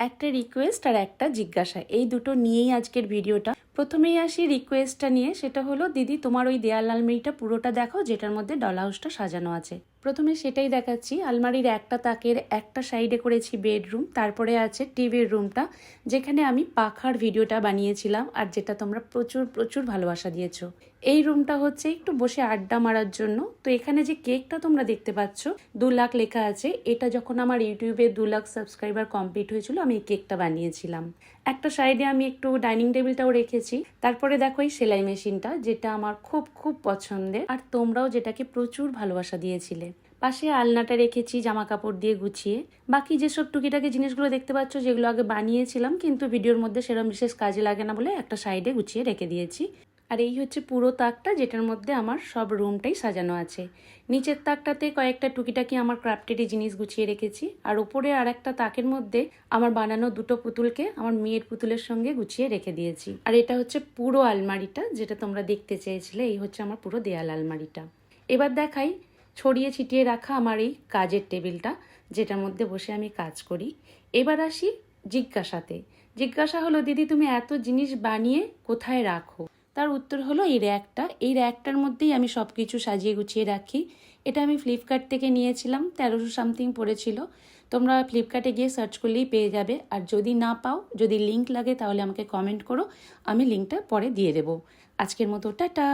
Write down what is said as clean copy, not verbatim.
একটা রিকোয়েস্ট আর একটা জিজ্ঞাসা, এই দুটো নিয়েই আজকের ভিডিওটা। প্রথমেই আসি রিকোয়েস্টটা নিয়ে, সেটা হলো দিদি তোমার ওই দেয়াল আলমারিটা পুরোটা দেখো যেটার মধ্যে ডল হাউসটা সাজানো আছে। প্রথমে সেটাই দেখাচ্ছি। আলমারির একটা তাকের একটা সাইডে করেছি বেডরুম, তারপরে আছে টিভির রুমটা, যেখানে আমি পাখার ভিডিওটা বানিয়েছিলাম আর যেটা তোমরা প্রচুর প্রচুর ভালোবাসা দিয়েছো। এই রুমটা হচ্ছে একটু বসে আড্ডা মারার জন্য। তো এখানে যে কেকটা তোমরা দেখতে পাচ্ছ 2 লাখ লেখা আছে, এটা যখন আমার ইউটিউবে 2 লাখ সাবস্ক্রাইবার কমপ্লিট হয়েছিল আমি এই কেকটা বানিয়েছিলাম। একটা সাইডে আমি একটু ডাইনিং টেবিলটাও রেখেছি। তারপরে দেখো এই সেলাই মেশিনটা, যেটা আমার খুব খুব পছন্দের আর তোমরাও যেটাকে প্রচুর ভালোবাসা দিয়েছিলে। পাশে আলনাটা রেখেছি জামা কাপড় দিয়ে গুছিয়ে। বাকি যেসব টুকিটাকি জিনিসগুলো দেখতে পাচ্ছ যেগুলো আগে বানিয়েছিলাম কিন্তু ভিডিওর মধ্যে সেরকম বিশেষ কাজে লাগে না বলে একটা সাইডে গুছিয়ে রেখে দিয়েছি। আর এই হচ্ছে পুরো তাকটা, যেটার মধ্যে আমার সব রুমটাই সাজানো আছে। নিচের তাকটাতে কয়েকটা টুকিটাকি আমার ক্রাফটেরই জিনিস গুছিয়ে রেখেছি। আর উপরে আর একটা তাকের মধ্যে আমার বানানো দুটো পুতুলকে আমার মেয়ের পুতুলের সঙ্গে গুছিয়ে রেখে দিয়েছি। আর এটা হচ্ছে পুরো আলমারিটা, যেটা তোমরা দেখতে চেয়েছিলে। এই হচ্ছে আমার পুরো দেয়াল আলমারিটা। এবার দেখাই ছড়িয়ে ছিটিয়ে রাখা আমার এই কাজের টেবিলটা, যেটার মধ্যে বসে আমি কাজ করি। এবার আসি জিজ্ঞাসাতে। জিজ্ঞাসা হলো, দিদি তুমি এত জিনিস বানিয়ে কোথায় রাখো? তার উত্তর হলো এই র্যাকটা। এই র্যাকটার মধ্যেই আমি সব কিছু সাজিয়ে গুছিয়ে রাখি। এটা আমি ফ্লিপকার্ট থেকে নিয়েছিলাম, 1300 সামথিং পড়েছিল। তোমরা ফ্লিপকার্টে গিয়ে সার্চ করলেই পেয়ে যাবে। আর যদি না পাও, যদি লিঙ্ক লাগে তাহলে আমাকে কমেন্ট করো, আমি লিঙ্কটা পরে দিয়ে দেবো। আজকের মতো টাটা।